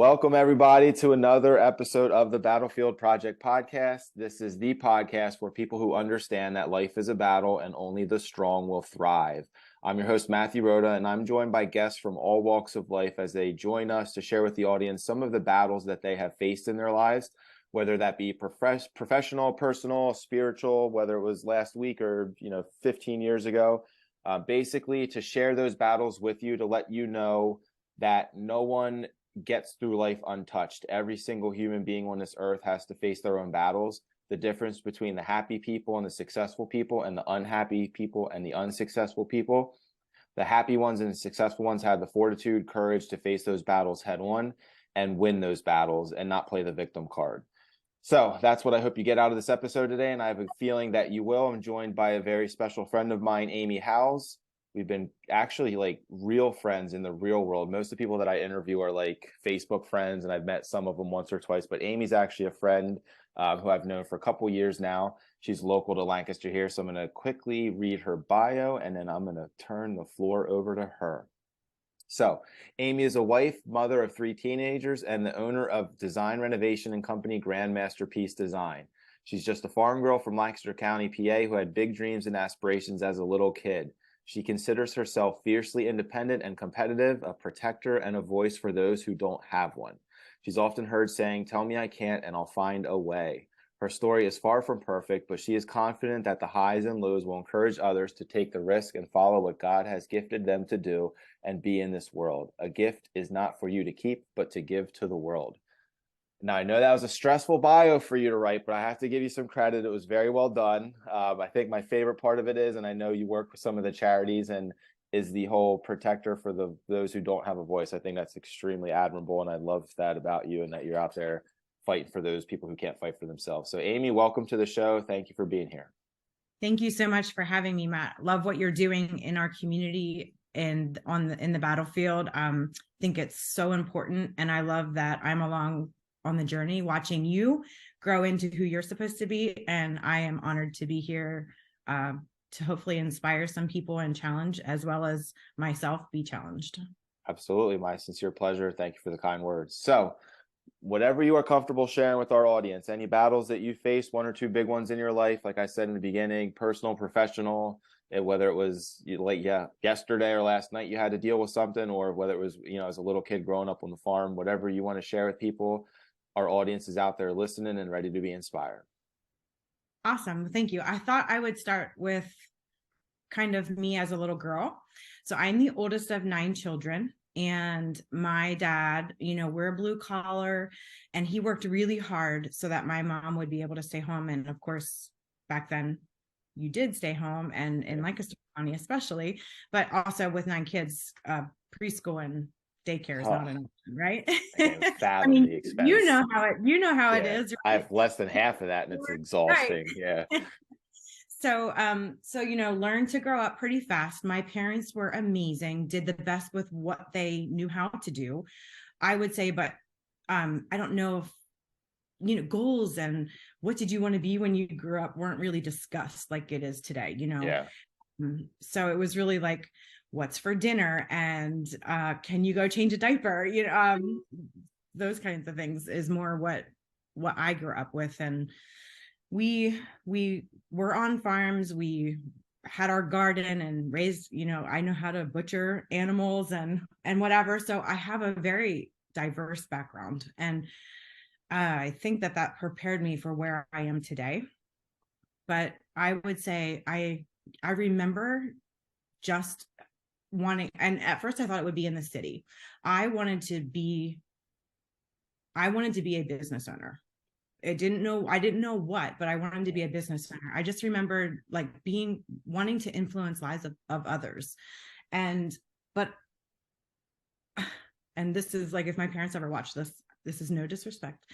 Welcome, everybody, to another episode of the Battlefield Project podcast. This is the podcast for people who understand that life is a battle and only the strong will thrive. I'm your host, Matthew Rhoda, and I'm joined by guests from all walks of life as they join us to share with the audience some of the battles that they have faced in their lives, whether that be professional, personal, spiritual, whether it was last week or 15 years ago. Basically, to share those battles with you, to let you know that no one gets through life untouched. Every single human being on this earth has to face their own battles. The difference between the happy people and the successful people and the unhappy people and the unsuccessful people. The happy ones and the successful ones have the fortitude, courage to face those battles head on and win those battles and not play the victim card. So that's what I hope you get out of this episode today, and I have a feeling that you will. I'm joined by a very special friend of mine, Amie Howes. We've been actually like real friends in the real world. Most of the people that I interview are like Facebook friends, and I've met some of them once or twice, but Amie's actually a friend who I've known for a couple years now. She's local to Lancaster here, so I'm going to quickly read her bio, and then I'm going to turn the floor over to her. So Amie is a wife, mother of 3 teenagers, and the owner of design renovation and company Grand Masterpiece Design. She's just a farm girl from Lancaster County, PA, who had big dreams and aspirations as a little kid. She considers herself fiercely independent and competitive, a protector and a voice for those who don't have one. She's often heard saying, "Tell me I can't and I'll find a way." Her story is far from perfect, but she is confident that the highs and lows will encourage others to take the risk and follow what God has gifted them to do and be in this world. A gift is not for you to keep, but to give to the world. Now, I know that was a stressful bio for you to write, but I have to give you some credit. It was very well done. I think my favorite part of it is, and I know you work with some of the charities, and is the whole protector for those who don't have a voice. I think that's extremely admirable, and I love that about you and that you're out there fighting for those people who can't fight for themselves. So, Amie, welcome to the show. Thank you for being here. Thank you so much for having me, Matt. Love what you're doing in our community and in the battlefield. Think it's so important, and I love that I'm along on the journey watching you grow into who you're supposed to be, and I am honored to be here to hopefully inspire some people and challenge, as well as myself be challenged. Absolutely, my sincere pleasure. Thank you for the kind words. So whatever you are comfortable sharing with our audience, any battles that you faced, 1 or 2 big ones in your life, like I said in the beginning, personal, professional, whether it was yesterday or last night you had to deal with something, or whether it was as a little kid growing up on the farm, whatever you want to share with people. Our audience is out there listening and ready to be inspired. Awesome. Thank you. I thought I would start with kind of me as a little girl. So I'm the oldest of 9 children. And my dad, we're blue collar, and he worked really hard so that my mom would be able to stay home. And of course, back then you did stay home, and in Lancaster County especially, but also with 9 kids, preschool and daycare is not an option, right? I mean, the expense. you know how it is. Right? I have less than half of that, and it's exhausting. Right. Yeah. So, learn to grow up pretty fast. My parents were amazing, did the best with what they knew how to do, I would say, but I don't know if, goals and what did you want to be when you grew up weren't really discussed like it is today, Yeah. So it was really like, what's for dinner, and can you go change a diaper? Those kinds of things is more what I grew up with. And we were on farms. We had our garden and raised, I know how to butcher animals and whatever. So I have a very diverse background, and I think that prepared me for where I am today. But I would say I remember just wanting, and at first I thought it would be in the city. I wanted to be a business owner. I didn't know what, but I wanted to be a business owner. I just remembered like wanting to influence lives of others. And this is like, if my parents ever watch this is no disrespect.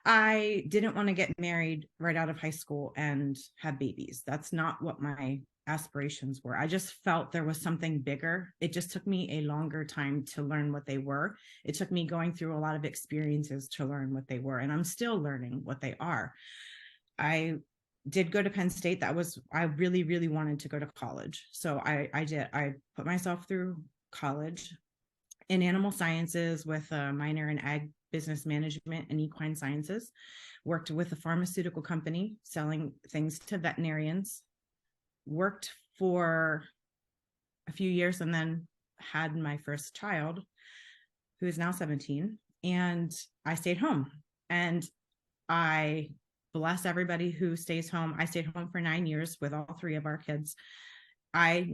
I didn't want to get married right out of high school and have babies. That's not what my aspirations were. I just felt there was something bigger. It just took me a longer time to learn what they were. It took me going through a lot of experiences to learn what they were, and I'm still learning what they are. I did go to Penn State. I really, really wanted to go to college. So I did. I put myself through college, in animal sciences with a minor in ag business management and equine sciences. Worked with a pharmaceutical company selling things to veterinarians. Worked for a few years and then had my first child, who is now 17. And I stayed home. And I bless everybody who stays home. I stayed home for 9 years with all three of our kids. I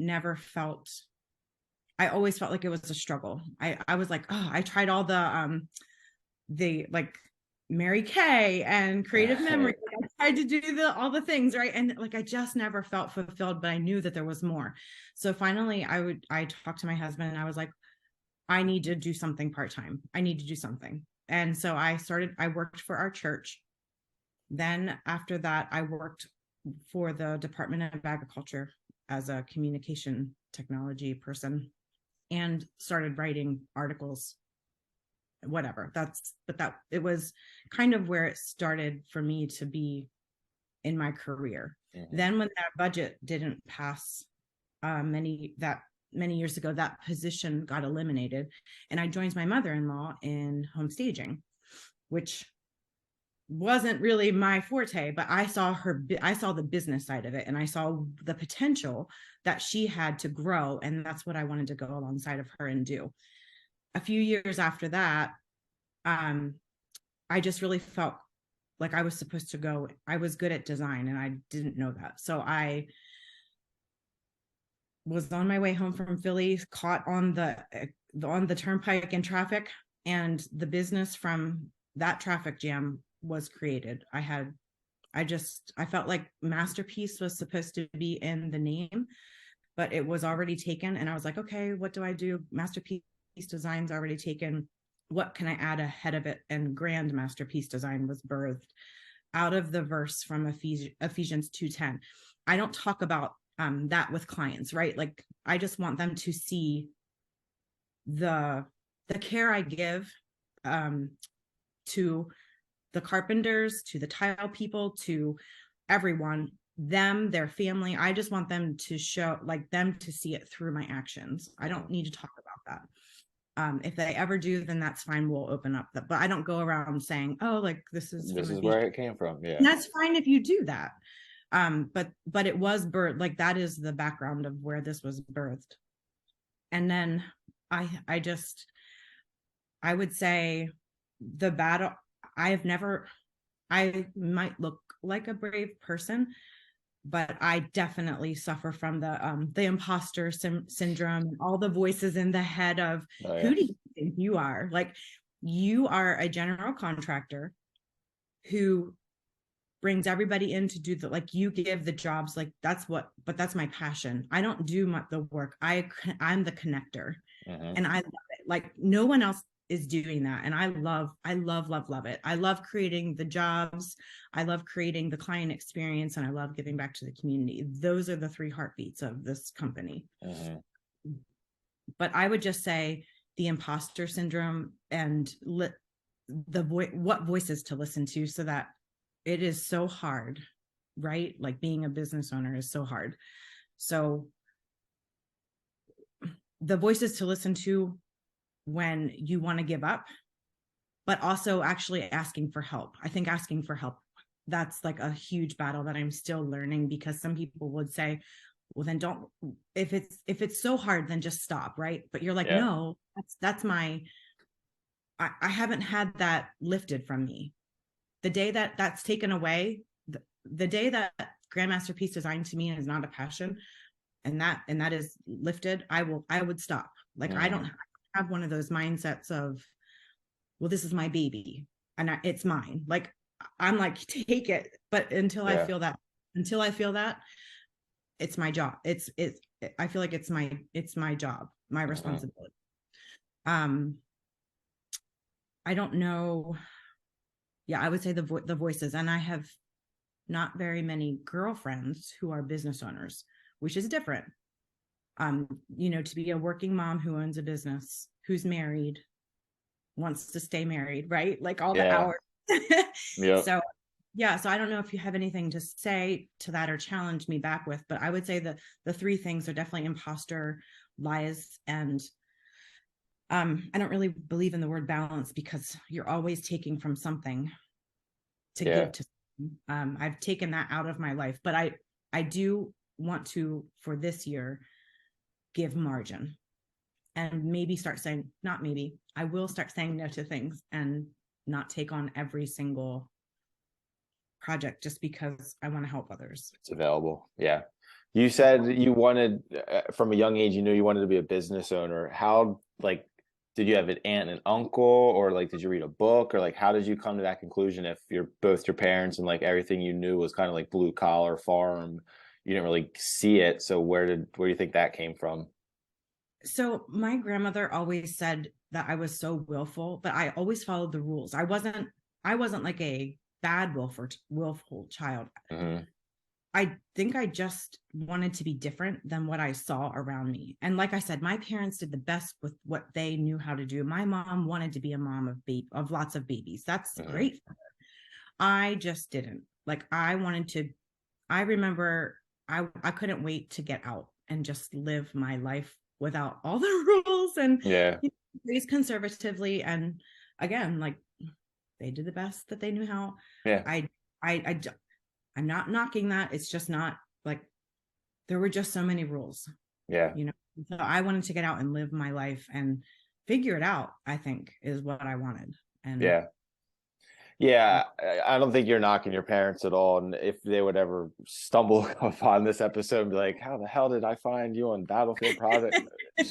always felt like it was a struggle. I was like, oh, I tried all the like Mary Kay and creative memory. I tried to do all the things, right? And like, I just never felt fulfilled, but I knew that there was more. So finally I talked to my husband and I was like, I need to do something part-time. I need to do something. And so I worked for our church. Then after that, I worked for the Department of Agriculture as a communication technology person and started writing articles, whatever. It was kind of where it started for me to be in my career. Mm-hmm. Then when that budget didn't pass many years ago, that position got eliminated, and I joined my mother-in-law in home staging, which wasn't really my forte, but I saw the business side of it, and I saw the potential that she had to grow, and that's what I wanted to go alongside of her and do. A few years after that, I just really felt like I was supposed to go. I was good at design, and I didn't know that. So I was on my way home from Philly, caught on the turnpike in traffic, and the business from that traffic jam was created. I felt like Masterpiece was supposed to be in the name, but it was already taken. And I was like, okay, what do I do? Masterpiece Design's already taken. What can I add ahead of it? And Grand Masterpiece Design was birthed out of the verse from Ephesians 2:10. I don't talk about that with clients, right? Like, I just want them to see the care I give to the carpenters, to the tile people, to everyone, them, their family. I just want them to see it through my actions. I don't need to talk about that. If they ever do, then that's fine. We'll open up that, but I don't go around saying, oh, like this is where it came from. Yeah. And that's fine if you do that. But it was birthed, like that is the background of where this was birthed. And then I would say the battle, I might look like a brave person, but I definitely suffer from the imposter syndrome, all the voices in the head of, oh, yeah, who do you think you are? Like, you are a general contractor who brings everybody in to do like you give the jobs, like that's my passion. I don't do the work. I'm the connector. Mm-hmm. And I love it. Like, no one else is doing that. And I love it. I love creating the jobs. I love creating the client experience, and I love giving back to the community. Those are the three heartbeats of this company. Mm-hmm. But I would just say the imposter syndrome and what voices to listen to, so that it is so hard, right? Like, being a business owner is so hard. So the voices to listen to when you want to give up, but also actually asking for help. I think asking for help, that's like a huge battle that I'm still learning, because some people would say, well, then don't, if it's so hard, then just stop, right? But you're like, yeah, no, I haven't had that lifted from me. The day that's taken away, the day that Grand Masterpiece Design to me is not a passion, and that is lifted, I would stop. Like, I don't have one of those mindsets of, well, this is my baby and it's mine. Like, I'm like, take it. But until I feel that, it's my job. I feel like it's my job, my responsibility. I don't know. Yeah, I would say the voices. And I have not very many girlfriends who are business owners, which is different. To be a working mom who owns a business, who's married, wants to stay married, right? Like, all the hours. Yep. So I don't know if you have anything to say to that or challenge me back with, but I would say the three things are definitely imposter, lies, and I don't really believe in the word balance because you're always taking from something to Yeah. give to. I've taken that out of my life, but I do want to, for this year, give margin and maybe start saying, not maybe, I will start saying no to things and not take on every single project just because I want to help others. It's available. Yeah. You said you wanted, from a young age, you knew you wanted to be a business owner. How, like, did you have an aunt and uncle, or like, did you read a book, or like, how did you come to that conclusion if you're both your parents and like everything you knew was kind of like blue collar farm? You didn't really see it. So where do you think that came from? So my grandmother always said that I was so willful, but I always followed the rules. I wasn't like a bad willful child. Hmm. I think I just wanted to be different than what I saw around me. And like I said, my parents did the best with what they knew how to do. My mom wanted to be a mom of lots of babies. That's Hmm. great. I just didn't. Like I wanted to. I remember I couldn't wait to get out and just live my life without all the rules and, Yeah. raised conservatively. And again, like they did the best that they knew how. Yeah. I I I'm not knocking that. It's just not like there were just so many rules, Yeah. you know. So I wanted to get out and live my life and figure it out, I think is what I wanted. And Yeah. Yeah, I don't think you're knocking your parents at all. And if they would ever stumble upon this episode and be like, how the hell did I find you on Battlefield Project?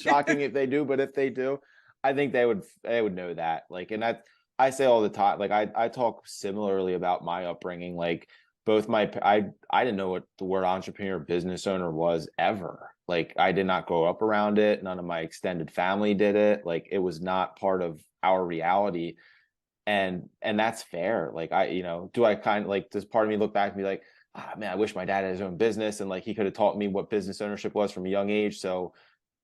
Shocking if they do, but if they do, I think they would know that. Like, and that I say all the time, like I talk similarly about my upbringing. Like both I didn't know what the word entrepreneur business owner was ever. Like I did not grow up around it. None of my extended family did it. Like it was not part of our reality, and that's fair. Like do I kind of like, does part of me look back and be like, ah, man, I wish my dad had his own business and like he could have taught me what business ownership was from a young age, so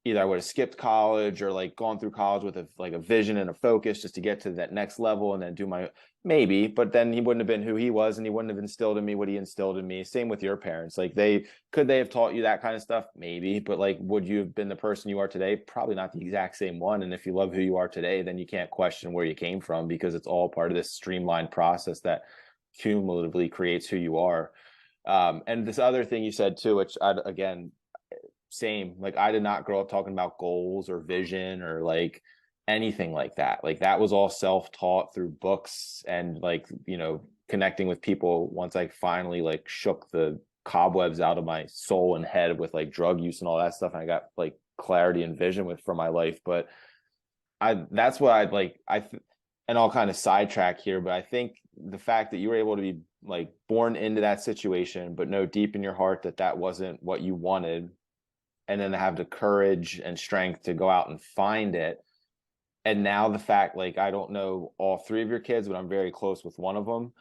either I would have skipped college or like gone through college with a vision and a focus just to get to that next level and then do my, maybe, but then he wouldn't have been who he was and he wouldn't have instilled in me what he instilled in me. Same with your parents. Like they have taught you that kind of stuff? Maybe, but like would you have been the person you are today? Probably not the exact same one. And if you love who you are today, then you can't question where you came from because it's all part of this streamlined process that cumulatively creates who you are. And this other thing you said too, which again, same, like I did not grow up talking about goals or vision or like anything like that. Like that was all self-taught through books and like connecting with people once I finally like shook the cobwebs out of my soul and head with like drug use and all that stuff, and I got like clarity and vision with for my life. But I that's what I'd like and I'll kind of sidetrack here, but I think the fact that you were able to be like born into that situation but know deep in your heart that that wasn't what you wanted, and then have the courage and strength to go out and find it. And now the fact, like, I don't know all three of your kids, but I'm very close with one of them.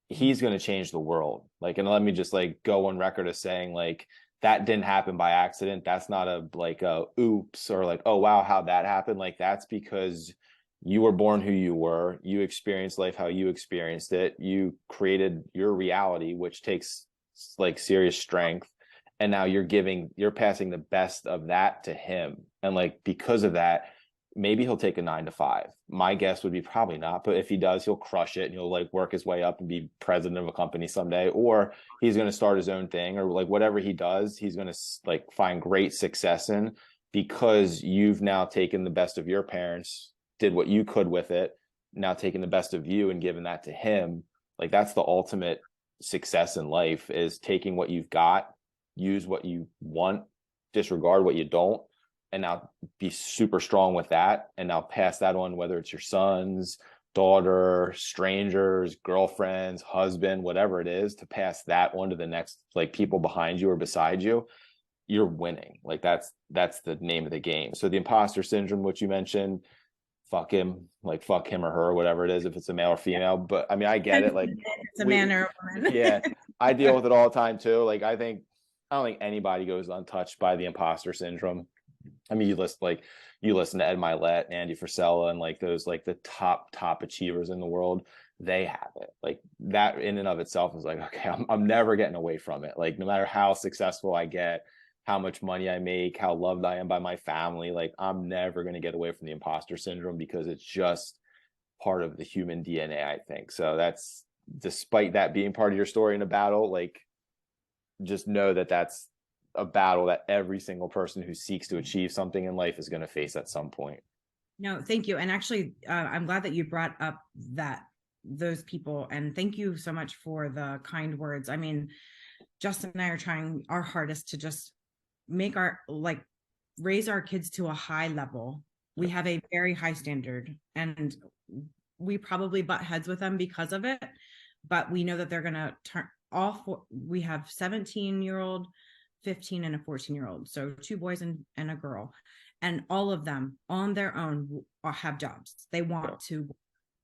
He's going to change the world. Like, and let me just like go on record as saying like that didn't happen by accident. That's not a like a oops or like, oh wow, how that happened. Like that's because you were born who you were. You experienced life how you experienced it. You created your reality, which takes like serious strength. And now you're passing the best of that to him. And like because of that, maybe he'll take a 9 to 5. My guess would be probably not, but if he does, he'll crush it and he'll like work his way up and be president of a company someday, or he's going to start his own thing, or like whatever he does, he's going to like find great success in, because you've now taken the best of your parents, did what you could with it, now taking the best of you and giving that to him. Like that's the ultimate success in life, is taking what you've got, use what you want, disregard what you don't, and now be super strong with that, and now pass that on, whether it's your sons, daughter, strangers, girlfriends, husband, whatever it is, to pass that on to the next like people behind you or beside you. You're winning. Like that's the name of the game. So the imposter syndrome, which you mentioned, fuck him, like fuck him or her, whatever it is, if it's a male or female. But I mean, I get it. Like it's a man or a woman. yeah, I deal with it all the time too. Like I don't think anybody goes untouched by the imposter syndrome. I mean, you listen to Ed Milet, Andy Frisella, and like those like the top achievers in the world, they have it. Like that in and of itself is like, okay, I'm never getting away from it. Like no matter how successful I get, how much money I make, how loved I am by my family. Like I'm never going to get away from the imposter syndrome because it's just part of the human DNA, I think. So that's, despite that being part of your story in a battle, like just know that that's a battle that every single person who seeks to achieve something in life is going to face at some point. No, thank you. And actually, I'm glad that you brought up that those people, and thank you so much for the kind words. I mean, Justin and I are trying our hardest to just make our, like, raise our kids to a high level. We have a very high standard, and we probably butt heads with them because of it, but we know that they're going to turn all four. We have 17-year-old, 15 and a 14-year-old, so two boys and a girl, and all of them on their own have jobs. They want to.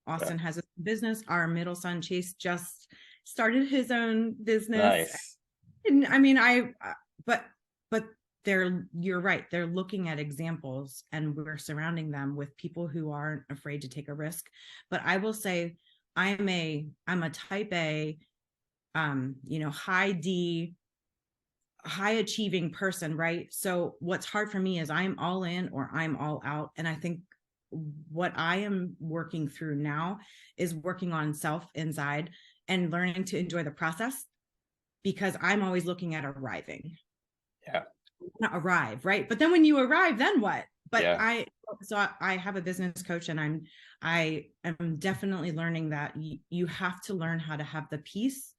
Austin has a business. Our middle son Chase just started his own business. Nice. And I mean, but you're right, they're looking at examples, and we're surrounding them with people who aren't afraid to take a risk. But I will say, I'm a type A, high D, high achieving person, right? So what's hard for me is I'm all in or I'm all out. And I think what I am working through now is working on self inside and learning to enjoy the process, because I'm always looking at arriving. Yeah. Not arrive, right? But then when you arrive, then what? But yeah. I have a business coach, and I am definitely learning that you have to learn how to have the peace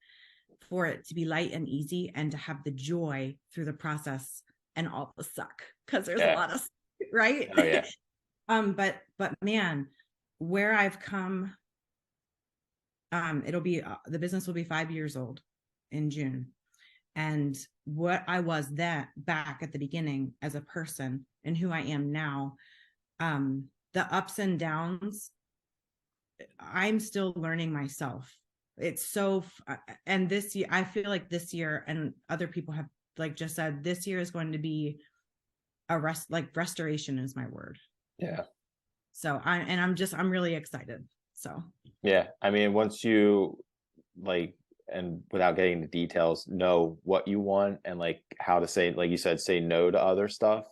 for it to be light and easy, and to have the joy through the process and all the suck, because there's a lot of, right? Oh yeah. But man, where I've come, it'll be the business will be 5 years old in June. And what I was then back at the beginning as a person and who I am now, the ups and downs, I'm still learning myself. It's so, and this year, I feel like this year, and other people have like just said, this year is going to be restoration is my word. Yeah. So I'm really excited. So Yeah. I mean, once you like, and without getting into details, know what you want and like how to say, like you said, say no to other stuff.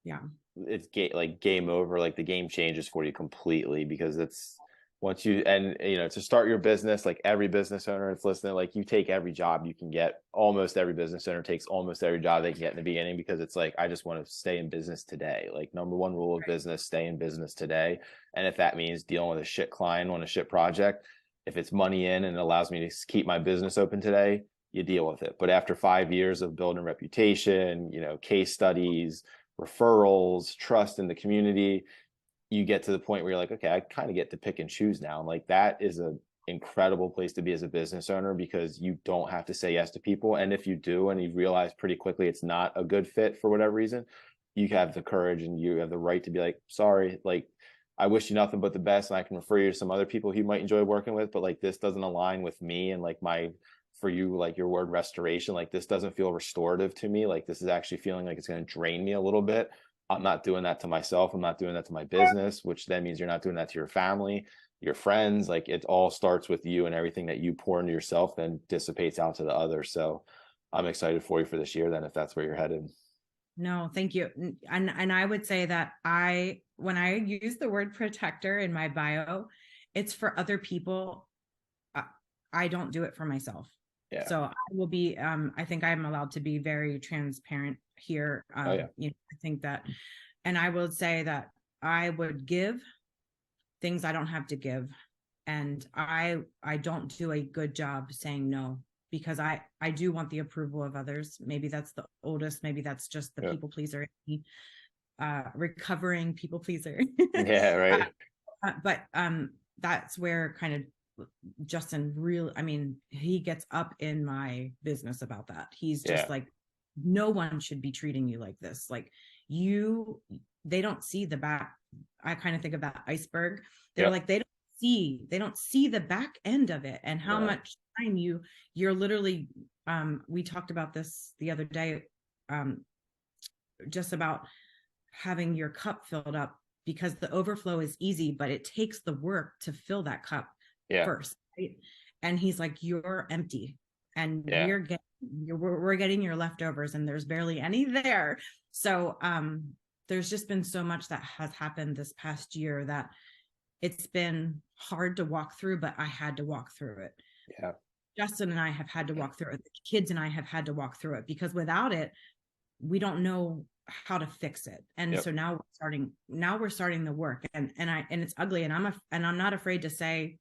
yeah. It's like game over. Like the game changes for you completely, because it's once you, and to start your business, like every business owner that's listening, like you take every job you can get. Almost every business owner takes almost every job they can get in the beginning, because it's like, I just want to stay in business today. Like number one rule of business, stay in business today. And if that means dealing with a shit client on a shit project, if it's money in and it allows me to keep my business open today, you deal with it. But after 5 years of building reputation, case studies, referrals, trust in the community, you get to the point where you're like, okay, I kind of get to pick and choose now. And like that is an incredible place to be as a business owner, because you don't have to say yes to people. And if you do, and you realize pretty quickly it's not a good fit for whatever reason, you have the courage and you have the right to be like, sorry, like I wish you nothing but the best, and I can refer you to some other people who you might enjoy working with, but like this doesn't align with me and like my, for you, like your word restoration, like this doesn't feel restorative to me. Like this is actually feeling like it's going to drain me a little bit. I'm not doing that to myself. I'm not doing that to my business, which then means you're not doing that to your family, your friends. Like it all starts with you, and everything that you pour into yourself then dissipates out to the others. So I'm excited for you for this year then, if that's where you're headed. No, thank you. And I would say that when I use the word protector in my bio, it's for other people. I don't do it for myself. Yeah. So I will be, I think I'm allowed to be very transparent here. I think that, and I will say that I would give things I don't have to give. And I don't do a good job saying no, because I do want the approval of others. Maybe that's the oldest, maybe that's just the people pleaser, recovering people pleaser. Yeah, right. But that's where kind of Justin really, I mean, he gets up in my business about that. He's just like, no one should be treating you like this. Like they don't see the back. I kind of think of that iceberg. They're like, they don't see the back end of it, and how much time you're literally, we talked about this the other day, just about having your cup filled up, because the overflow is easy, but it takes the work to fill that cup first, right? And he's like, you're empty. and Yeah. we're getting your leftovers, and there's barely any there. So there's just been so much that has happened this past year that it's been hard to walk through, but I had to walk through it. Yeah. Justin and I have had to walk through it. The kids and I have had to walk through it, because without it, we don't know how to fix it. And Yep. so now we're starting the work, and it's ugly. And I'm not afraid to say,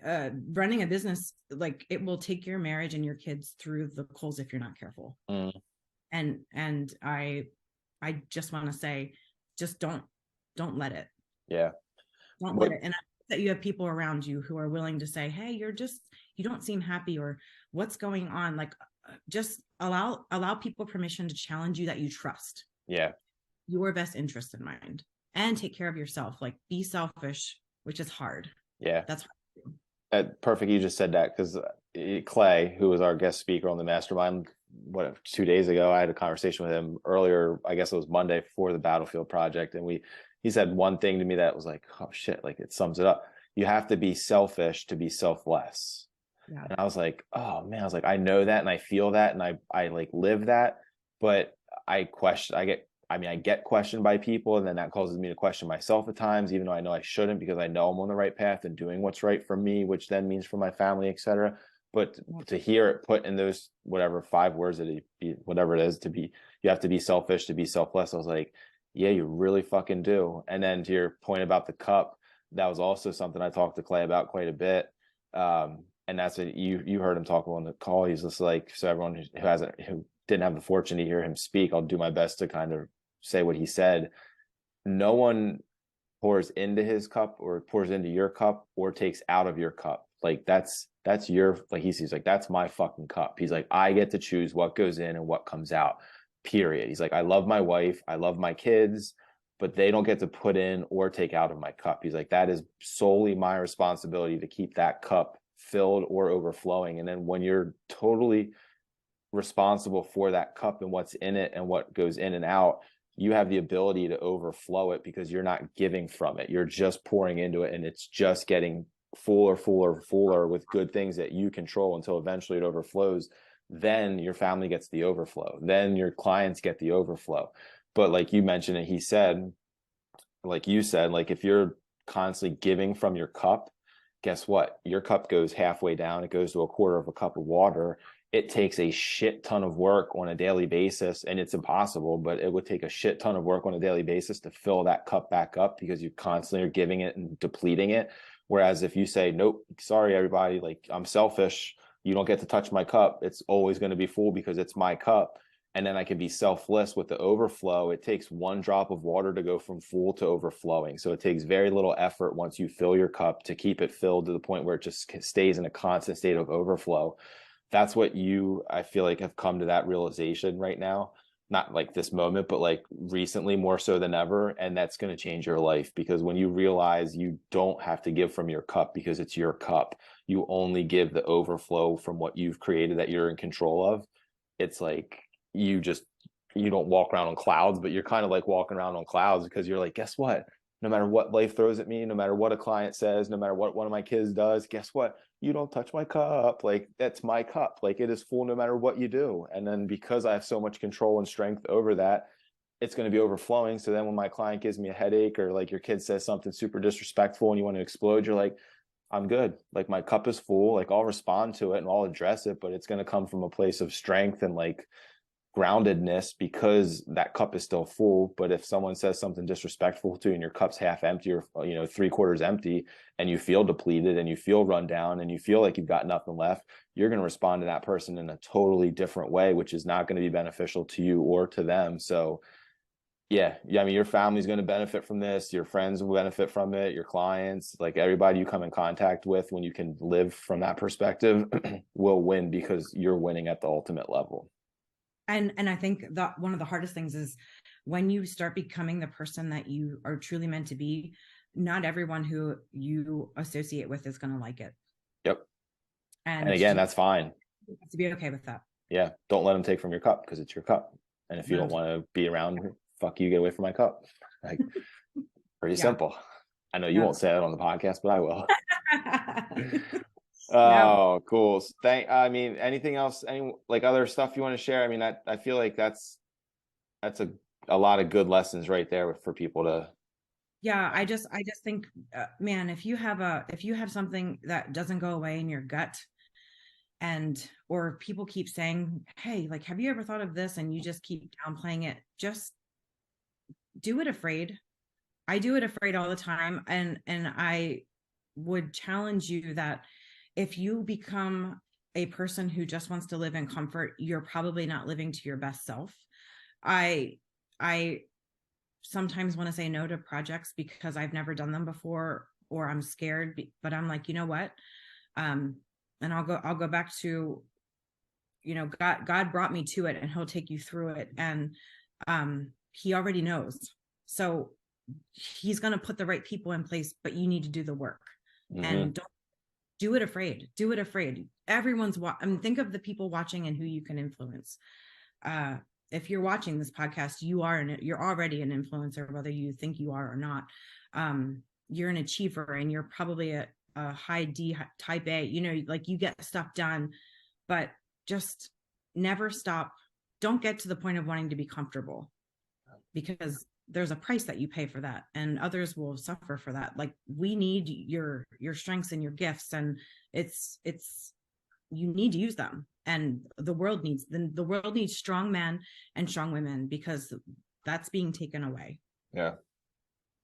running a business, like, it will take your marriage and your kids through the coals if you're not careful. And I just want to say, just don't let it. Yeah. Don't let it. And I hope that you have people around you who are willing to say, hey, you don't seem happy, or what's going on? Like, just allow people permission to challenge you that you trust. Yeah. Your best interest in mind, and take care of yourself. Like, be selfish, which is hard. Yeah. That's hard. Perfect. You just said that, because Clay, who was our guest speaker on the mastermind, 2 days ago, I had a conversation with him earlier. I guess it was Monday before the Battlefield Project. And he said one thing to me that was like, oh shit, like it sums it up. You have to be selfish to be selfless. Yeah. And I was like, oh man, I was like, I know that, and I feel that, and I like live that, but I get questioned by people, and then that causes me to question myself at times, even though I know I shouldn't, because I know I'm on the right path and doing what's right for me, which then means for my family, etc. But to hear it put in those whatever 5 words whatever it is, you have to be selfish to be selfless. I was like, yeah, you really fucking do. And then to your point about the cup, that was also something I talked to Clay about quite a bit. And that's what you heard him talk on the call. He's just like, so everyone who didn't have the fortune to hear him speak, I'll do my best to kind of say what he said. No one pours into his cup or pours into your cup or takes out of your cup. Like that's your, like he's like, that's my fucking cup. He's like, I get to choose what goes in and what comes out, period. He's like, I love my wife, I love my kids, but they don't get to put in or take out of my cup. He's like, that is solely my responsibility to keep that cup filled or overflowing. And then when you're totally responsible for that cup and what's in it and what goes in and out, you have the ability to overflow it, because you're not giving from it. You're just pouring into it, and it's just getting fuller with good things that you control until eventually it overflows. Then your family gets the overflow. Then your clients get the overflow. But like you mentioned, and he said, like you said, like if you're constantly giving from your cup, guess what? Your cup goes halfway down. It goes to a quarter of a cup of water. It takes a shit ton of work on a daily basis, and it's impossible, but it would take a shit ton of work on a daily basis to fill that cup back up, because you constantly are giving it and depleting it. Whereas if you say, nope, sorry, everybody, like I'm selfish, you don't get to touch my cup, it's always going to be full because it's my cup. And then I can be selfless with the overflow. It takes one drop of water to go from full to overflowing. So it takes very little effort once you fill your cup to keep it filled to the point where it just stays in a constant state of overflow. That's what I feel like, have come to that realization right now. Not like this moment, but like recently more so than ever. And that's going to change your life, because when you realize you don't have to give from your cup because it's your cup, you only give the overflow from what you've created that you're in control of. It's like, you don't walk around on clouds, but you're kind of like walking around on clouds, because you're like, guess what? No matter what life throws at me, no matter what a client says, no matter what one of my kids does, guess what? You don't touch my cup. Like, that's my cup. Like, it is full no matter what you do. And then because I have so much control and strength over that, it's going to be overflowing. So then when my client gives me a headache, or like your kid says something super disrespectful and you want to explode, you're like, I'm good. Like, my cup is full. Like, I'll respond to it and I'll address it, but it's going to come from a place of strength and like groundedness, because that cup is still full. But if someone says something disrespectful to you and your cup's half empty, or 3/4 empty, and you feel depleted and you feel run down and you feel like you've got nothing left, you're going to respond to that person in a totally different way, which is not going to be beneficial to you or to them. So yeah, I mean, your family's going to benefit from this, your friends will benefit from it, your clients, like everybody you come in contact with, when you can live from that perspective, will win, because you're winning at the ultimate level. And I think that one of the hardest things is when you start becoming the person that you are truly meant to be, not everyone who you associate with is going to like it. Yep. And again, that's fine. To be okay with that. Yeah. Don't let them take from your cup, because it's your cup. And if you don't want to be around, fuck you, get away from my cup. Like, pretty simple. I know you won't say that on the podcast, but I will. No. Oh, cool. I mean, anything else, any like other stuff you want to share? I mean, I feel like that's a lot of good lessons right there for people to. Yeah, I just think, man, if you have something that doesn't go away in your gut, and or people keep saying, hey, like, have you ever thought of this, and you just keep downplaying it, just do it afraid. I do it afraid all the time, and I would challenge you that if you become a person who just wants to live in comfort, you're probably not living to your best self. I i sometimes want to say no to projects because I've never done them before, or I'm scared, but I'm like, you know what? um and I'll go back to, God brought me to it, and he'll take you through it. And he already knows. So he's going to put the right people in place, but you need to do the work. Mhm. And don't do it afraid. Do it afraid. I mean, think of the people watching and who you can influence. uh if you're watching this podcast, you're already an influencer, whether you think you are or not. You're an achiever, and you're probably a high D type A, like, you get stuff done. But just never stop. Don't get to the point of wanting to be comfortable, because there's a price that you pay for that, and others will suffer for that. Like, we need your strengths and your gifts, and it's you need to use them. And the world needs strong men and strong women, because that's being taken away. Yeah.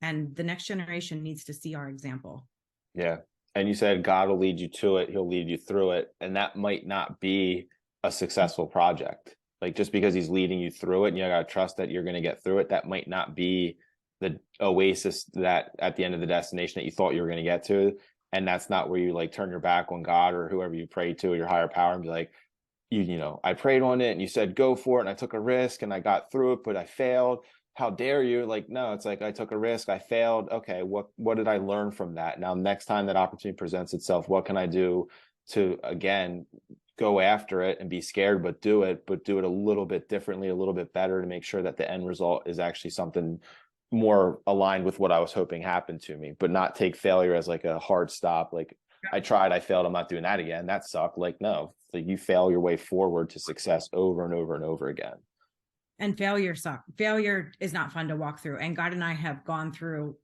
And the next generation needs to see our example. Yeah. And you said God will lead you to it, he'll lead you through it. And that might not be a successful project. Like just because he's leading you through it and you gotta trust that you're gonna get through it, that might not be the oasis that at the end of the destination that you thought you were gonna get to. And that's not where you like turn your back on God or whoever you pray to, or your higher power, and be like, I prayed on it and you said go for it and I took a risk and I got through it, but I failed. How dare you? Like, no, it's like I took a risk, I failed. Okay, what did I learn from that? Now, next time that opportunity presents itself, what can I do to again go after it and be scared, but do it a little bit differently, a little bit better, to make sure that the end result is actually something more aligned with what I was hoping happened to me, but not take failure as like a hard stop. Like, I tried, I failed, I'm not doing that again. That sucked. Like, no, like you fail your way forward to success over and over and over again. And failure is not fun to walk through. And God and I have gone through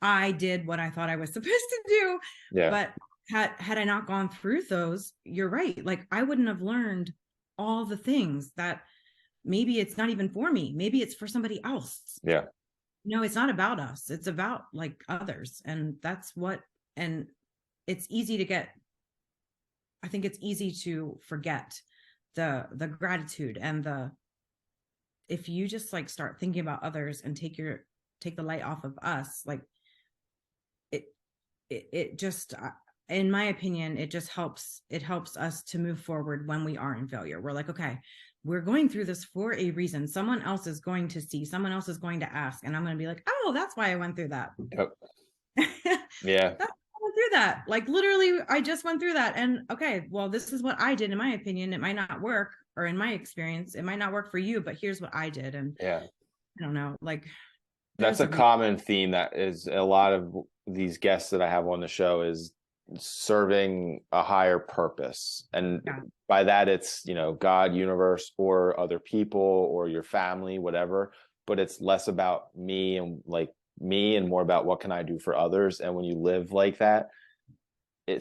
I did what I thought I was supposed to do. Yeah. But had I not gone through those, you're right. Like, I wouldn't have learned all the things that maybe it's not even for me. Maybe it's for somebody else. Yeah. No, it's not about us. It's about, like, others. And it's easy to get, I think it's easy to forget the gratitude and if you just, like, start thinking about others and take the light off of us, like, it just, in my opinion, it helps us to move forward when we are in failure. We're like, okay, we're going through this for a reason. Someone else is going to see, someone else is going to ask, and I'm going to be like, oh, that's why I went through that. Yep. Yeah. That's why I went through that. Like, literally, I just went through that. And okay, well, this is what I did. In my opinion, it might not work, or in my experience, it might not work for you, but here's what I did. And Yeah. I don't know, like, That's there's a a reason. common theme that is a lot of these guests that I have on the show is serving a higher purpose. And Yeah. by that, it's, God, universe, or other people, or your family, whatever. But it's less about me and more about what can I do for others. And when you live like that,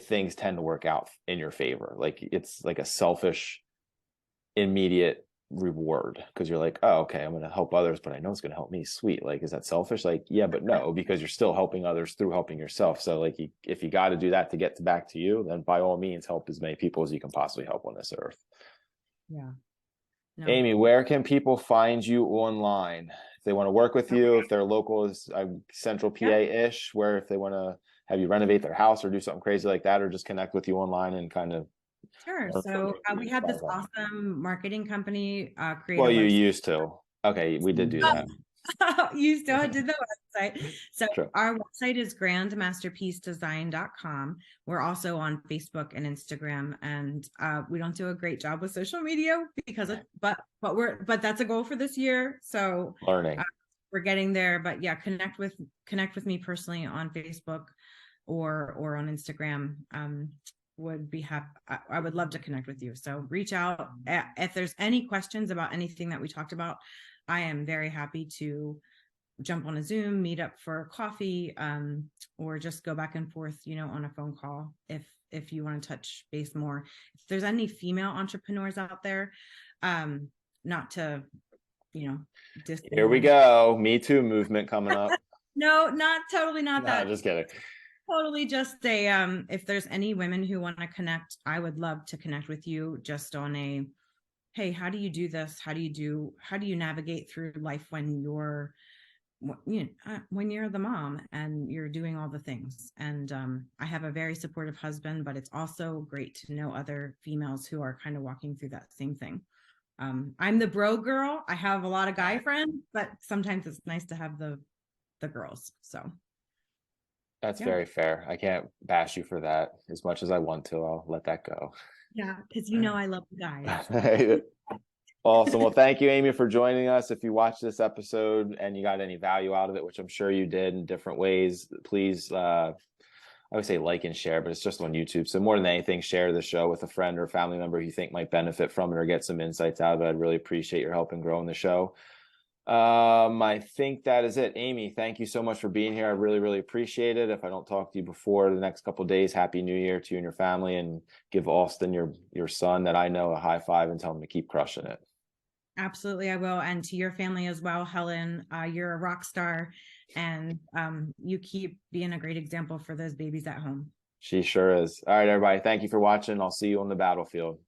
things tend to work out in your favor. Like it's like a selfish, immediate reward because you're like, oh, okay, I'm going to help others, but I know it's going to help me. Sweet. Like, is that selfish? Like, yeah, but no, because you're still helping others through helping yourself. So like, if you got to do that to get back to you, then by all means, help as many people as you can possibly help on this earth. Yeah. No. Amie, where can people find you online? If they want to work with you, if they're local is central Yeah. PA-ish, where if they want to have you renovate their house or do something crazy like that, or just connect with you online and kind of Sure. learn from So you, we as have far this as that. awesome marketing company create Well, a you website. used to. Okay, we did do that. You still did the website. So Sure. our website is grandmasterpiecedesign.com. We're also on Facebook and Instagram, and we don't do a great job with social media because of, but that's a goal for this year. So Learning. we're getting there. But yeah, connect with me personally on Facebook or on Instagram. would be happy. I would love to connect with you. So reach out if there's any questions about anything that we talked about. I am very happy to jump on a Zoom, meet up for coffee, or just go back and forth, on a phone call if you want to touch base more. If there's any female entrepreneurs out there, not to, Here we go. Me Too movement coming up. No, not totally not No, that. just kidding. Totally just if there's any women who want to connect, I would love to connect with you just on a, hey, how do you do this? How do you navigate through life when you're the mom and you're doing all the things? And I have a very supportive husband, but it's also great to know other females who are kind of walking through that same thing. I'm the bro girl. I have a lot of guy friends, but sometimes it's nice to have the girls. So that's very fair. I can't bash you for that as much as I want to. I'll let that go. Yeah, because I love the guys. Awesome. Well, thank you, Amie, for joining us. If you watched this episode and you got any value out of it, which I'm sure you did in different ways, please, I would say like and share, but it's just on YouTube. So more than anything, share the show with a friend or a family member you think might benefit from it or get some insights out of it. I'd really appreciate your help in growing the show. I think that is it. Amie, thank you so much for being here. I really, really appreciate it. If I don't talk to you before the next couple of days, Happy New Year to you and your family, and give Austin, your son that I know, a high five and tell him to keep crushing it. Absolutely, I will. And to your family as well, Helen, you're a rock star, and you keep being a great example for those babies at home. She sure is. All right, everybody. Thank you for watching. I'll see you on the battlefield.